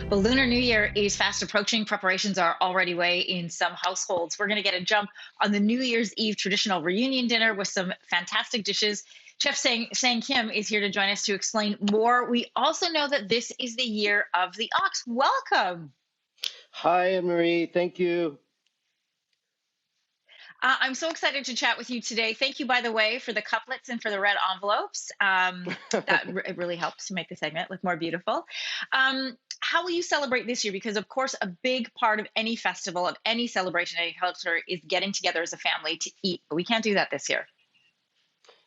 Well, Lunar New Year is fast approaching. Preparations are already way in some households. We're going to get a jump on the New Year's Eve traditional reunion dinner with some fantastic dishes. Chef Sang Kim is here to join us to explain more. We also know that this is the year of the ox. Welcome. Hi, Anne-Marie. Thank you. I'm so excited to chat with you today. Thank you, by the way, for the couplets and for the red envelopes. It really helps to make the segment look more beautiful. How will you celebrate this year? Because, of course, a big part of any festival, of any celebration, any culture, is getting together as a family to eat. But we can't do that this year.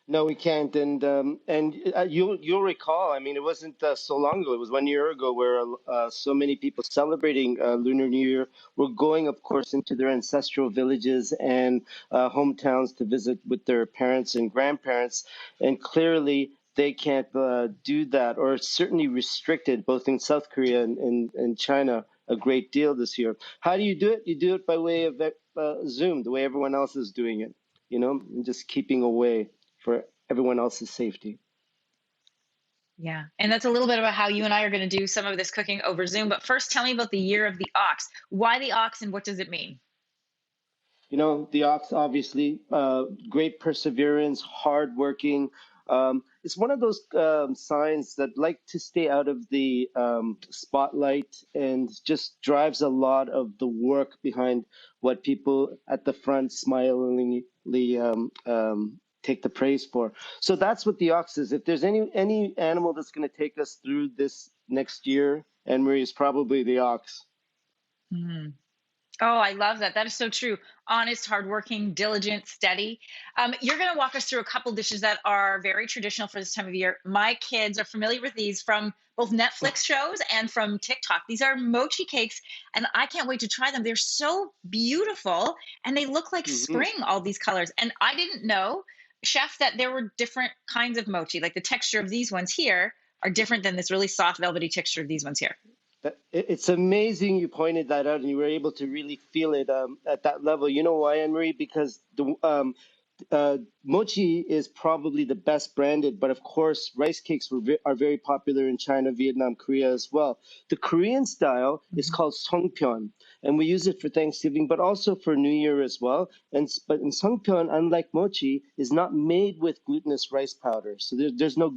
No, we can't. And you'll recall. I mean, it wasn't so long ago. It was 1 year ago where so many people celebrating Lunar New Year were going, of course, into their ancestral villages and hometowns to visit with their parents and grandparents. And clearly, they can't do that, or it's certainly restricted, both in South Korea and China, a great deal this year. How do you do it? You do it by way of Zoom, the way everyone else is doing it. And just keeping away for everyone else's safety. Yeah. And that's a little bit about how you and I are going to do some of this cooking over Zoom. But first, tell me about the year of the ox. Why the ox and what does it mean? The ox, obviously, great perseverance, hardworking. It's one of those signs that like to stay out of the spotlight and just drives a lot of the work behind what people at the front smilingly take the praise for. So that's what the ox is. If there's any animal that's going to take us through this next year, Anne Marie, is probably the ox. Mhm. Oh, I love that. That is so true. Honest, hardworking, diligent, steady. You're going to walk us through a couple dishes that are very traditional for this time of year. My kids are familiar with these from both Netflix shows and from TikTok. These are mochi cakes, and I can't wait to try them. They're so beautiful, and they look like Hmm. spring, all these colors. And I didn't know, chef, that there were different kinds of mochi. Like the texture of these ones here are different than this really soft, velvety texture of these ones here. It's amazing you pointed that out and you were able to really feel it at that level. You know why, Anne Marie? Because mochi is probably the best branded, but of course, rice cakes are very popular in China, Vietnam, Korea as well. The Korean style is Mhm. called songpyeon, and we use it for Thanksgiving, but also for New Year as well. But in songpyeon, unlike mochi, is not made with glutinous rice powder, so there's no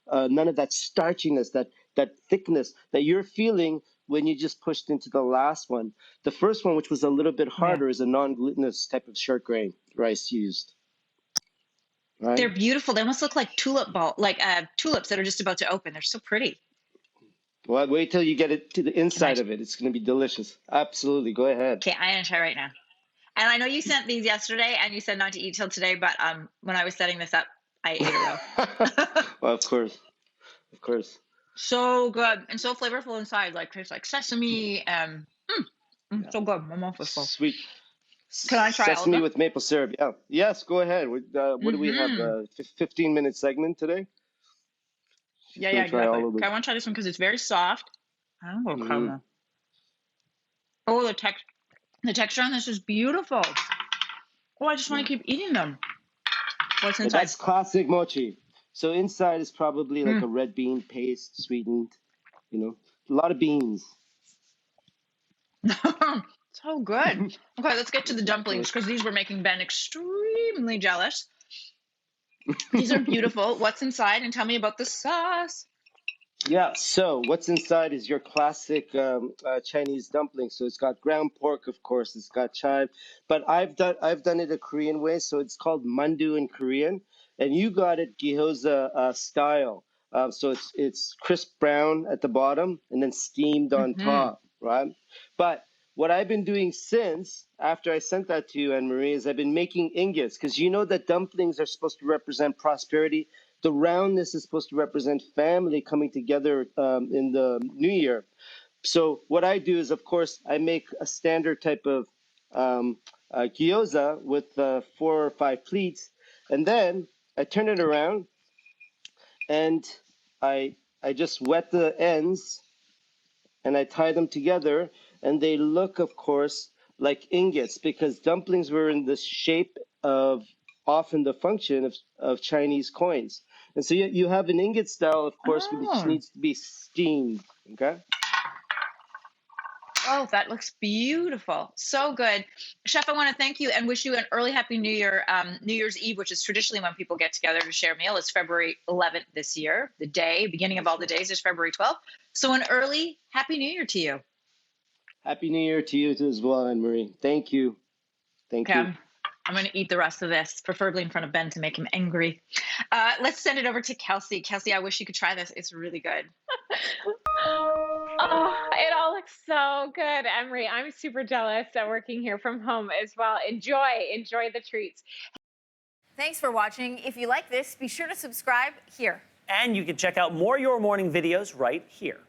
none of that starchiness, that thickness that you're feeling when you just pushed into the last one. The first one, which was a little bit Yeah. harder, is a non-glutinous type of short grain rice used, right? They're beautiful. They almost look like tulips that are just about to open. They're so pretty. Well, wait till you get it to the Can I? inside of it. It's going to be delicious. Absolutely. Go ahead. Okay, I'm gonna try right now. And I know you sent these yesterday, and you said not to eat till today. But when I was setting this up, I ate a row. Well, of course. Of course. So good and so flavorful inside. Like tastes like sesame. Yeah. So good. My mouth was full. Sweet Can I try all of sesame them? with maple syrup. Yeah. Yes, go ahead. What do we have? Mm-hmm. 15-minute segment today? She's Yeah, going yeah, to try exactly. all of Okay, them. I want to try this one because it's very soft. I don't go Hmm. caramel. Oh, the texture on this is beautiful. Oh, I just want Yeah. to keep eating them. What's Yeah, inside? that's classic mochi. So inside is probably like a Mm. red bean paste, sweetened, you know, a lot of beans. So good. Okay, let's get to the Of dumplings course. because these were making Ben extremely jealous. These are beautiful. What's inside? And tell me about the sauce. Yeah, so what's inside is your classic Chinese dumpling. So it's got ground pork, of course, it's got chive, but I've done it a Korean way, so it's called mandu in Korean, and you got it gyoza style. So it's crisp brown at the bottom and then steamed on Hmm. top, right? But what I've been doing since after I sent that to you, Anne Marie, is I've been making ingots because you know that dumplings are supposed to represent prosperity. The roundness is supposed to represent family coming together in the new year. So what I do is, of course, I make a standard type of gyoza with 4 or 5 pleats, and then I turn it around and I just wet the ends and I tie them together, and they look, of course, like ingots because dumplings were in the shape of often the function of Chinese coins. And so you have an ingot style, of course, which Oh, needs to be steamed. Okay. Oh, that looks beautiful. So good. Chef, I want to thank you and wish you an early Happy New Year. New Year's Eve, which is traditionally when people get together to share a meal, is February 11th this year. The day, beginning of That's all the right. days, is February 12th. So an early Happy New Year to you. Happy New Year to you as well, Anne Marie. Thank you. Thank Okay, you. I'm going to eat the rest of this, preferably in front of Ben to make him angry. Let's send it over to Kelsey. Kelsey, I wish you could try this. It's really good. Oh, it all looks so good, Emery. I'm super jealous of working here from home as well. Enjoy the treats. Thanks for watching. If you like this, be sure to subscribe here. And you can check out more Your Morning videos right here.